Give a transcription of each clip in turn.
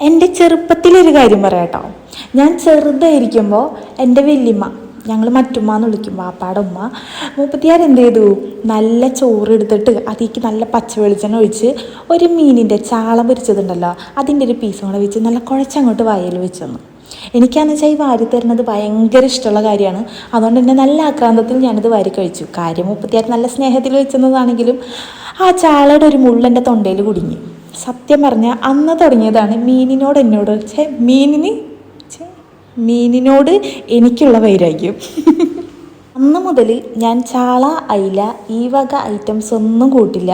എൻ്റെ ചെറുപ്പത്തിലൊരു കാര്യം പറയാട്ടോ. ഞാൻ ചെറുതായിരിക്കുമ്പോൾ എൻ്റെ വല്യമ്മ, ഞങ്ങൾ മറ്റുമ്മ എന്ന് വിളിക്കും, വാപ്പാടെ ഉമ്മ, മുപ്പത്തിയാർ എന്ത് ചെയ്തു, നല്ല ചോറ് എടുത്തിട്ട് അതിലേക്ക് നല്ല പച്ച വെളിച്ചെണ്ണ ഒഴിച്ച് ഒരു മീനിൻ്റെ ചാള പൊരിച്ചതുണ്ടല്ലോ, അതിൻ്റെ ഒരു പീസും കൂടെ വെച്ച് നല്ല കുഴച്ചങ്ങോട്ട് വായിൽ വെച്ച് തന്നു. എനിക്കാന്ന് വെച്ചാൽ ഈ വാരി തരുന്നത് ഭയങ്കര ഇഷ്ടമുള്ള കാര്യമാണ്. അതുകൊണ്ട് തന്നെ നല്ല ആക്രാന്തത്തിൽ ഞാനിത് വാരി കഴിച്ചു. കാര്യം മുപ്പത്തിയാർ നല്ല സ്നേഹത്തിൽ വെച്ചതാണെങ്കിലും ആ ചാളയുടെ ഒരു മുള്ളെൻ്റെ തൊണ്ടയിൽ കുടുങ്ങി. സത്യം പറഞ്ഞാൽ അന്ന് തുടങ്ങിയതാണ് മീനിനോട് എനിക്കുള്ള വൈരാഗ്യം. അന്ന് മുതൽ ഞാൻ ചാള, അയില ഈ വക ഐറ്റംസ് ഒന്നും കൂട്ടില്ല.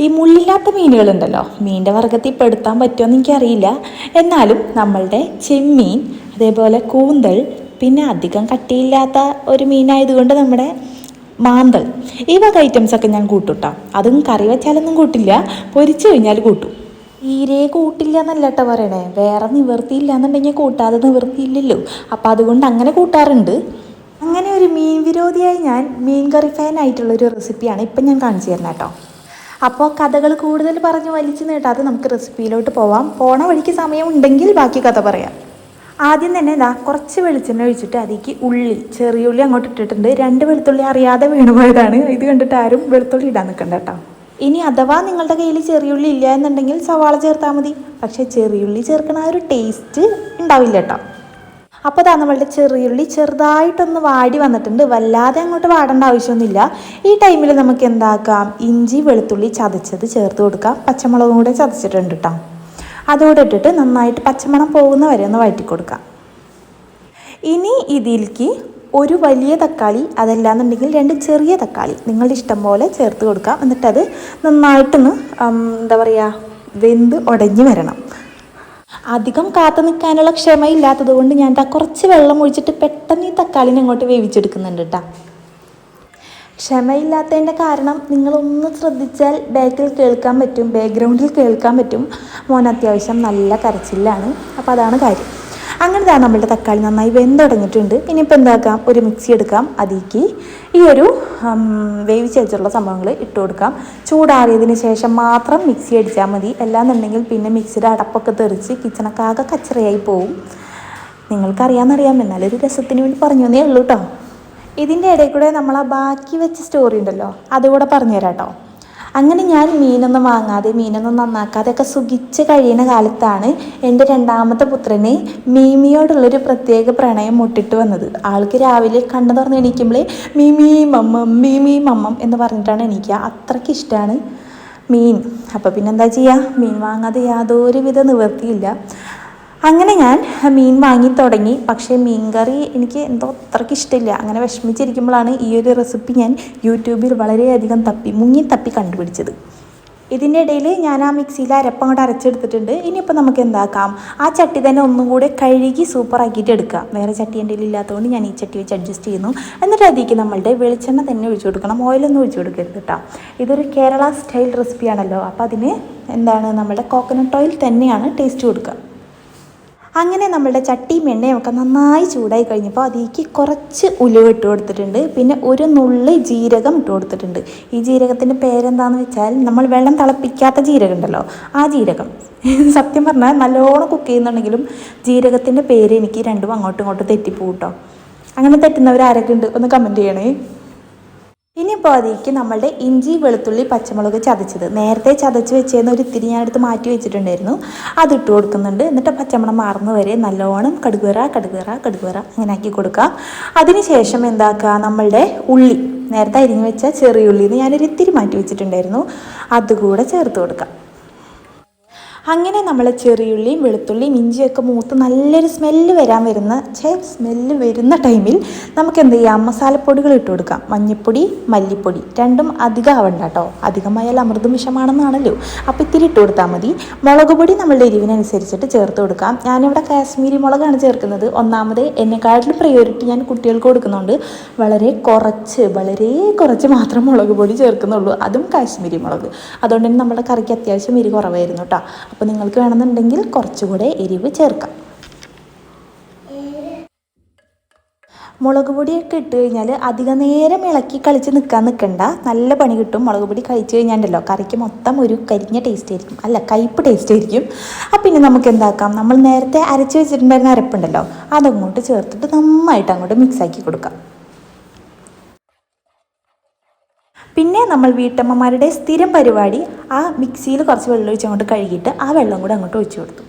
ഈ മുള്ളില്ലാത്ത മീനുകളുണ്ടല്ലോ, മീനിൻ്റെ വർഗ്ഗത്തിൽ പെടുത്താൻ പറ്റുമോ എനിക്കറിയില്ല. എന്നാലും നമ്മളുടെ ചെമ്മീൻ, അതേപോലെ കൂന്തൽ, പിന്നെ അധികം കട്ടിയില്ലാത്ത ഒരു മീനായതുകൊണ്ട് നമ്മുടെ മാന്തൾ, ഈ വക ഐറ്റംസൊക്കെ ഞാൻ കൂട്ടും. അതും കറി വെച്ചാലൊന്നും കൂട്ടില്ല, പൊരിച്ചു കഴിഞ്ഞാൽ കൂട്ടും. തീരെ കൂട്ടില്ല എന്നല്ല കേട്ടോ പറയണേ, വേറെ നിവൃത്തിയില്ല എന്നുണ്ടെങ്കിൽ കൂട്ടാതെ നിവൃത്തിയില്ലല്ലോ. അപ്പം അതുകൊണ്ട് അങ്ങനെ കൂട്ടാറുണ്ട്. അങ്ങനെ ഒരു മീൻ വിരോധിയായി ഞാൻ മീൻ കറി ഫാനായിട്ടുള്ളൊരു റെസിപ്പിയാണ് ഇപ്പം ഞാൻ കാണിച്ചു തരുന്നത് കേട്ടോ. അപ്പോൾ കഥകൾ കൂടുതൽ പറഞ്ഞ് വലിച്ചു നീട്ടാതെ നമുക്ക് റെസിപ്പിയിലോട്ട് പോവാം. പോണ വഴിക്ക് സമയം ഉണ്ടെങ്കിൽ ബാക്കി കഥ പറയാം. ആദ്യം തന്നെ കുറച്ച് വെളിച്ചെണ്ണ ഒഴിച്ചിട്ട് അതിലേക്ക് ചെറിയ ഉള്ളി അങ്ങോട്ട് ഇട്ടിട്ടുണ്ട്. 2 വെളുത്തുള്ളി അറിയാതെ വീണുപോയതാണ്. ഇത് കണ്ടിട്ട് ആരും വെളുത്തുള്ളി ഇടാൻ നിൽക്കണ്ട കേട്ടോ. ഇനി അഥവാ നിങ്ങളുടെ കയ്യിൽ ചെറിയുള്ളി ഇല്ല എന്നുണ്ടെങ്കിൽ സവാള ചേർത്താൽ മതി. പക്ഷേ ചെറിയുള്ളി ചേർക്കണ ആ ഒരു ടേസ്റ്റ് ഉണ്ടാവില്ല കേട്ടോ. അപ്പോൾ നമ്മളുടെ ചെറിയുള്ളി ചെറുതായിട്ടൊന്ന് വാടി വന്നിട്ടുണ്ട്. വല്ലാതെ അങ്ങോട്ട് വാടേണ്ട ആവശ്യമൊന്നുമില്ല. ഈ ടൈമിൽ നമുക്ക് എന്താക്കാം, ഇഞ്ചി വെളുത്തുള്ളി ചതച്ചത് ചേർത്ത് കൊടുക്കാം. പച്ചമുളകും കൂടെ ചതച്ചിട്ടുണ്ട് കേട്ടോ. അതോടെ ഇട്ടിട്ട് നന്നായിട്ട് പച്ചമണം പോകുന്ന വരെ ഒന്ന് വഴറ്റി കൊടുക്കാം. ഇനി ഇതിലേക്ക് ഒരു വലിയ തക്കാളി, അതല്ലാന്നുണ്ടെങ്കിൽ 2 ചെറിയ തക്കാളി നിങ്ങളുടെ ഇഷ്ടം പോലെ ചേർത്ത് കൊടുക്കാം. എന്നിട്ടത് നന്നായിട്ടൊന്ന് വെന്ത് ഉടഞ്ഞ് വരണം. അധികം കാത്തു നിൽക്കാനുള്ള ക്ഷമയില്ലാത്തത് കൊണ്ട് ഞാൻ കുറച്ച് വെള്ളം ഒഴിച്ചിട്ട് പെട്ടെന്ന് ഈ തക്കാളിനെ അങ്ങോട്ട് വേവിച്ചെടുക്കുന്നുണ്ട് കേട്ടോ. ക്ഷമയില്ലാത്തതിൻ്റെ കാരണം നിങ്ങളൊന്ന് ശ്രദ്ധിച്ചാൽ ബാക്ക്ഗ്രൗണ്ടിൽ കേൾക്കാൻ പറ്റും. മോൻ അത്യാവശ്യം നല്ല കരച്ചിലാണ്. അപ്പോൾ അതാണ് കാര്യം. അങ്ങനെ നമ്മളുടെ തക്കാളി നന്നായി വെന്തുടങ്ങിയിട്ടുണ്ട്. ഇനിയിപ്പോൾ എന്താക്കാം, ഒരു മിക്സി എടുക്കാം. അതിലേക്ക് ഈ ഒരു വേവിച്ച് വെച്ചുള്ള സംഭവങ്ങൾ ഇട്ട് കൊടുക്കാം. ചൂടാറിയതിന് ശേഷം മാത്രം മിക്സി അടിച്ചാൽ മതി. അല്ലാന്നുണ്ടെങ്കിൽ പിന്നെ മിക്സിയുടെ അടപ്പൊക്കെ തെറിച്ച് കിച്ചണൊക്കെ ആകെ കച്ചറയായി പോവും. നിങ്ങൾക്കറിയാമെന്നറിയാം, എന്നാലൊരു രസത്തിന് വേണ്ടി പറഞ്ഞു തന്നേ ഉള്ളൂ കേട്ടോ. ഇതിൻ്റെ ഇടയിൽ കൂടെ നമ്മൾ ആ ബാക്കി വെച്ച സ്റ്റോറി ഉണ്ടല്ലോ, അതുകൂടെ പറഞ്ഞുതരാം കേട്ടോ. അങ്ങനെ ഞാൻ മീനൊന്നും വാങ്ങാതെ, മീനൊന്നും നന്നാക്കാതെയൊക്കെ സുഖിച്ച് കഴിയുന്ന കാലത്താണ് എൻ്റെ 2ാമത്തെ പുത്രന് മീമിയോടുള്ളൊരു പ്രത്യേക പ്രണയം മുട്ടിട്ട് വന്നത്. ആൾക്ക് രാവിലെ കണ്ണു തുറന്ന് എണീക്കുമ്പോഴേ മീമി മമ്മം എന്ന് പറഞ്ഞിട്ടാണ് എണീക്കുക. അത്രയ്ക്ക് ഇഷ്ടമാണ് മീൻ. അപ്പോൾ പിന്നെന്താ ചെയ്യുക, മീൻ വാങ്ങാതെ യാതൊരുവിധ നിവൃത്തിയില്ല. അങ്ങനെ ഞാൻ മീൻ വാങ്ങി തുടങ്ങി. പക്ഷേ മീൻ കറി എനിക്ക് എന്തോ അത്രയ്ക്ക് ഇഷ്ടമില്ല. അങ്ങനെ വിഷമിച്ചിരിക്കുമ്പോഴാണ് ഈ ഒരു റെസിപ്പി ഞാൻ യൂട്യൂബിൽ വളരെയധികം തപ്പി കണ്ടുപിടിച്ചത്. ഇതിൻ്റെ ഇടയിൽ ഞാൻ ആ മിക്സിയിൽ അരപ്പങ്ങോട്ട് അരച്ചെടുത്തിട്ടുണ്ട്. ഇനിയിപ്പോൾ നമുക്ക് എന്താക്കാം, ആ ചട്ടി തന്നെ ഒന്നും കൂടെ കഴുകി സൂപ്പറാക്കിയിട്ട് എടുക്കാം. വേറെ ചട്ടി എൻ്റെ കയ്യിൽ ഇല്ലാത്തതുകൊണ്ട് ഞാൻ ഈ ചട്ടി വെച്ച് അഡ്ജസ്റ്റ് ചെയ്യുന്നു. എന്നിട്ട് അതിലേക്ക് നമ്മളുടെ വെളിച്ചെണ്ണ തന്നെ ഒഴിച്ചു കൊടുക്കണം, ഓയിലൊന്നും ഒഴിച്ചു കൊടുക്കരുത് കേട്ടോ. ഇതൊരു കേരള സ്റ്റൈൽ റെസിപ്പിയാണല്ലോ, അപ്പോൾ അതിന് നമ്മുടെ കോക്കനട്ട് ഓയിൽ തന്നെയാണ് ടേസ്റ്റ് കൊടുക്കുക. അങ്ങനെ നമ്മളുടെ ചട്ടിയും എണ്ണയും ഒക്കെ നന്നായി ചൂടായി കഴിഞ്ഞപ്പോൾ അതിലേക്ക് കുറച്ച് ഉലുവ ഇട്ട് കൊടുത്തിട്ടുണ്ട്. പിന്നെ ഒരു നുള്ളി ജീരകം ഇട്ട് കൊടുത്തിട്ടുണ്ട്. ഈ ജീരകത്തിൻ്റെ പേരെന്താണെന്ന് വെച്ചാൽ നമ്മൾ വെള്ളം തിളപ്പിക്കാത്ത ജീരകം ഉണ്ടല്ലോ, ആ ജീരകം. സത്യം പറഞ്ഞാൽ നല്ലോണം കുക്ക് ചെയ്യുന്നുണ്ടെങ്കിലും ജീരകത്തിൻ്റെ പേര് എനിക്ക് രണ്ടും അങ്ങോട്ടും ഇങ്ങോട്ടും തെറ്റിപ്പോകും കേട്ടോ. അങ്ങനെ തെറ്റുന്നവർ ആരൊക്കെ ഉണ്ട് ഒന്ന് കമൻറ്റ് ചെയ്യണേ. ഇനിയിപ്പോൾ അതിലേക്ക് നമ്മളുടെ ഇഞ്ചി വെളുത്തുള്ളി പച്ചമുളക് ചതച്ചത്, നേരത്തെ ചതച്ച് വെച്ചേന്ന് ഒരു ഇത്തിരി ഞാനെടുത്ത് മാറ്റി വെച്ചിട്ടുണ്ടായിരുന്നു, അതിട്ട് കൊടുക്കുന്നുണ്ട്. എന്നിട്ട് പച്ചമണം മാറുന്ന വരെ നല്ലോണം കടുകുവറ അങ്ങനെ ആക്കി കൊടുക്കുക. അതിനുശേഷം എന്താക്കുക, നമ്മളുടെ ഉള്ളി, നേരത്തെ അരിഞ്ഞ് വെച്ച ചെറിയ ഉള്ളിന്ന് ഞാനൊരു ഇത്തിരി മാറ്റി വെച്ചിട്ടുണ്ടായിരുന്നു, അതുകൂടെ ചേർത്ത് കൊടുക്കുക. അങ്ങനെ നമ്മൾ ചെറിയുള്ളിയും വെളുത്തുള്ളിയും ഇഞ്ചിയൊക്കെ മൂത്ത് നല്ലൊരു സ്മെല്ല് വരുന്ന ടൈമിൽ നമുക്ക് എന്ത് ചെയ്യാം, മസാലപ്പൊടികൾ ഇട്ട് കൊടുക്കാം. മഞ്ഞൾപ്പൊടി, മല്ലിപ്പൊടി രണ്ടും അധികം ആവണ്ട കേട്ടോ. അധികമായാൽ അമൃതും വിഷമാണെന്നാണല്ലോ, അപ്പോൾ ഇത്തിരി ഇട്ട് കൊടുത്താൽ മതി. മുളക് പൊടി നമ്മളുടെ എരിവിനനുസരിച്ചിട്ട് ചേർത്ത് കൊടുക്കാം. ഞാനിവിടെ കാശ്മീരി മുളകാണ് ചേർക്കുന്നത്. ഒന്നാമത് എന്നെക്കാട്ടിലും പ്രയോറിറ്റി ഞാൻ കുട്ടികൾക്ക് കൊടുക്കുന്നുണ്ട്. വളരെ കുറച്ച് മാത്രം മുളക് പൊടി ചേർക്കുന്നുള്ളൂ, അതും കാശ്മീരി മുളക്. അതുകൊണ്ട് തന്നെ നമ്മുടെ കറിക്ക് അത്യാവശ്യം എരി കുറവായിരുന്നു കേട്ടോ. അപ്പോൾ നിങ്ങൾക്ക് വേണമെന്നുണ്ടെങ്കിൽ കുറച്ചുകൂടെ എരിവ് ചേർക്കാം. മുളക് പൊടിയൊക്കെ ഇട്ട് കഴിഞ്ഞാൽ അധികം നേരം ഇളക്കി കളിച്ച് നിൽക്കണ്ട, നല്ല പണി കിട്ടും. മുളക് പൊടി കഴിച്ച് കഴിഞ്ഞാണ്ടല്ലോ കറിക്ക് മൊത്തം ഒരു കരിഞ്ഞ ടേസ്റ്റ് ആയിരിക്കും, അല്ല കയ്പ്പ് ടേസ്റ്റ് ആയിരിക്കും. അപ്പം പിന്നെ നമുക്ക് എന്താക്കാം, നമ്മൾ നേരത്തെ അരച്ച് വെച്ചിട്ടുണ്ടായിരുന്ന അരപ്പുണ്ടല്ലോ അതങ്ങോട്ട് ചേർത്തിട്ട് നന്നായിട്ട് അങ്ങോട്ട് മിക്സാക്കി കൊടുക്കാം. പിന്നെ നമ്മൾ വീട്ടമ്മമാരുടെ സ്ഥിരം പരിപാടി ആ മിക്സിയിൽ കുറച്ച് വെള്ളം ഒഴിച്ച് അങ്ങോട്ട് കഴുകിയിട്ട് ആ വെള്ളം കൂടെ അങ്ങോട്ട് ഒഴിച്ചു കൊടുത്തു.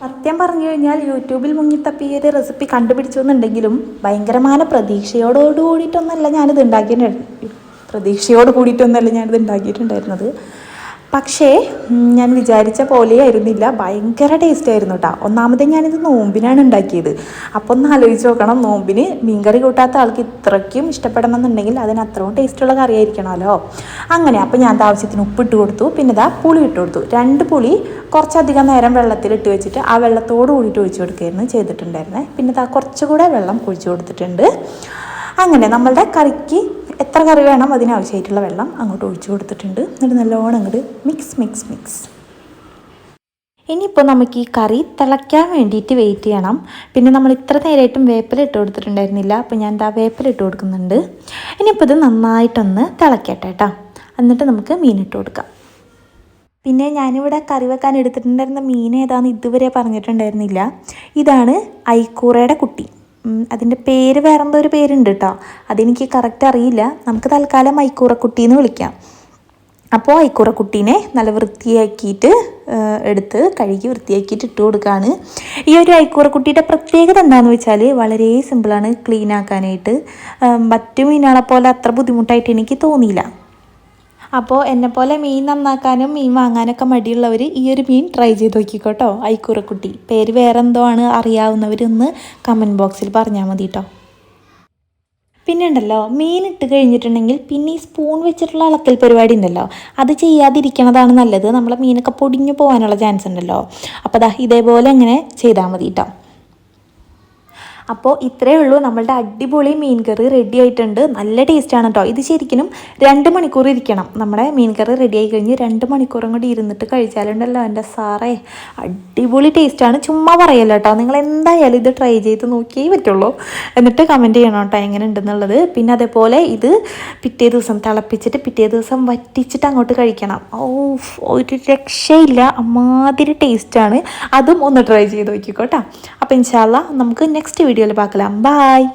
സത്യം പറഞ്ഞു കഴിഞ്ഞാൽ യൂട്യൂബിൽ മുങ്ങിത്തപ്പി ഈ ഒരു റെസിപ്പി കണ്ടുപിടിച്ചു എന്നുണ്ടെങ്കിലും ഭയങ്കരമായ പ്രതീക്ഷയോട് കൂടിയിട്ടൊന്നല്ല ഞാനിത് ഉണ്ടാക്കിയിട്ടുണ്ടായിരുന്നത്. പക്ഷേ ഞാൻ വിചാരിച്ച പോലെ ആയിരുന്നില്ല, ഭയങ്കര ടേസ്റ്റ് ആയിരുന്നു കേട്ടോ. ഒന്നാമത് ഞാനിത് നോമ്പിനാണ് ഉണ്ടാക്കിയത്. അപ്പോൾ ഒന്ന് ആലോചിച്ച് നോക്കണം, നോമ്പിന് മീൻകറി കൂട്ടാത്ത ആൾക്ക് ഇത്രയ്ക്കും ഇഷ്ടപ്പെടണം എന്നുണ്ടെങ്കിൽ അതിന് അത്രയും ടേസ്റ്റുള്ള കറി ആയിരിക്കണമല്ലോ. അങ്ങനെ അപ്പോൾ ഞാൻ ആവശ്യത്തിന് ഉപ്പിട്ട് കൊടുത്തു, പിന്നെ ഇതാ പുളി ഇട്ട് കൊടുത്തു. 2 പുളി കുറച്ചധികം നേരം വെള്ളത്തിലിട്ട് വെച്ചിട്ട് ആ വെള്ളത്തോട് കൂടിയിട്ട് ഒഴിച്ചു കൊടുക്കുകയായിരുന്നു ചെയ്തിട്ടുണ്ടായിരുന്നത്. പിന്നെ ഇതാ കുറച്ചുകൂടെ വെള്ളം ഒഴിച്ചു കൊടുത്തിട്ടുണ്ട്. അങ്ങനെ നമ്മളുടെ കറിക്ക് എത്ര കറി വേണം അതിനാവശ്യമായിട്ടുള്ള വെള്ളം അങ്ങോട്ട് ഒഴിച്ചു കൊടുത്തിട്ടുണ്ട്. എന്നിട്ട് നല്ലോണം അങ്ങോട്ട് മിക്സ്. ഇനിയിപ്പോൾ നമുക്ക് ഈ കറി തിളയ്ക്കാൻ വേണ്ടിയിട്ട് വെയിറ്റ് ചെയ്യണം. പിന്നെ നമ്മൾ ഇത്ര നേരമായിട്ടും വേപ്പില ഇട്ട് കൊടുത്തിട്ടുണ്ടായിരുന്നില്ല, അപ്പോൾ ഞാൻ എന്താ വേപ്പില ഇട്ട് കൊടുക്കുന്നുണ്ട്. ഇനിയിപ്പോൾ ഇത് നന്നായിട്ടൊന്ന് തിളയ്ക്കട്ടെ കേട്ടോ. എന്നിട്ട് നമുക്ക് മീനിട്ട് കൊടുക്കാം. പിന്നെ ഞാനിവിടെ കറി വെക്കാൻ എടുത്തിട്ടുണ്ടായിരുന്ന മീൻ ഏതാണെന്ന് ഇതുവരെ പറഞ്ഞിട്ടുണ്ടായിരുന്നില്ല. ഇതാണ് ഐക്കൂറയുടെ കുട്ടി. അതിൻ്റെ പേര് വേറെന്തോ ഒരു പേരുണ്ട് കേട്ടോ, അതെനിക്ക് കറക്റ്റ് അറിയില്ല. നമുക്ക് തൽക്കാലം ഐക്കൂറക്കുട്ടി എന്ന് വിളിക്കാം. അപ്പോൾ ഐക്കൂറക്കുട്ടീനെ നല്ല വൃത്തിയാക്കിയിട്ട് എടുത്ത് കഴുകി വൃത്തിയാക്കിയിട്ട് ഇട്ട് കൊടുക്കുകയാണ്. ഈ ഒരു ഐക്കൂറക്കുട്ടിയുടെ പ്രത്യേകത എന്താണെന്ന് വെച്ചാൽ വളരെ സിമ്പിളാണ് ക്ലീൻ ആക്കാനായിട്ട്. മറ്റു മീനുകളെ പോലെ അത്ര ബുദ്ധിമുട്ടായിട്ട് എനിക്ക് തോന്നിയില്ല. അപ്പോൾ എന്നെപ്പോലെ മീൻ നന്നാക്കാനും മീൻ വാങ്ങാനൊക്കെ മടിയുള്ളവർ ഈ ഒരു മീൻ ട്രൈ ചെയ്ത് നോക്കിക്കോട്ടോ. ഐക്കൂറക്കുട്ടി പേര് വേറെ എന്തോ ആണ്, അറിയാവുന്നവരൊന്ന് കമൻറ്റ് ബോക്സിൽ പറഞ്ഞാൽ മതി കേട്ടോ. പിന്നെ ഉണ്ടല്ലോ, മീൻ ഇട്ട് കഴിഞ്ഞിട്ടുണ്ടെങ്കിൽ പിന്നെ ഈ സ്പൂൺ വെച്ചിട്ടുള്ള ഇളക്കൽ പരിപാടി ഉണ്ടല്ലോ, അത് ചെയ്യാതിരിക്കണതാണ് നല്ലത്. നമ്മളെ മീനൊക്കെ പൊടിഞ്ഞു പോകാനുള്ള ചാൻസ് ഉണ്ടല്ലോ. അപ്പോൾ ദാ ഇതേപോലെ ഇങ്ങനെ ചെയ്താൽ മതി കേട്ടോ. അപ്പോൾ ഇത്രയേ ഉള്ളൂ, നമ്മളുടെ അടിപൊളി മീൻ കറി റെഡി ആയിട്ടുണ്ട്. നല്ല ടേസ്റ്റാണ് കേട്ടോ. ഇത് ശരിക്കും 2 മണിക്കൂർ ഇരിക്കണം. നമ്മുടെ മീൻ കറി റെഡി ആയി കഴിഞ്ഞ് 2 മണിക്കൂറും കൂടി ഇരുന്നിട്ട് കഴിച്ചാലുണ്ടല്ലോ എൻ്റെ സാറേ അടിപൊളി ടേസ്റ്റാണ്. ചുമ്മാ പറയല്ലോ കേട്ടോ, നിങ്ങൾ എന്തായാലും ഇത് ട്രൈ ചെയ്ത് നോക്കിയേ പറ്റുള്ളൂ. എന്നിട്ട് കമൻറ്റ് ചെയ്യണം കേട്ടോ എങ്ങനെ ഉണ്ടെന്നുള്ളത്. പിന്നെ അതേപോലെ ഇത് പിറ്റേ ദിവസം തിളപ്പിച്ചിട്ട് പിറ്റേ ദിവസം വറ്റിച്ചിട്ട് അങ്ങോട്ട് കഴിക്കണം. ഒരു രക്ഷയില്ല, അമ്മാതിരി ടേസ്റ്റാണ്. അതും ഒന്ന് ട്രൈ ചെയ്ത് നോക്കിക്കോട്ടോ. അപ്പോൾ ഇൻഷാ അല്ലാഹ് നമുക്ക് നെക്സ്റ്റ് വീഡിയോയിൽ பார்க்கலாம். பாய்.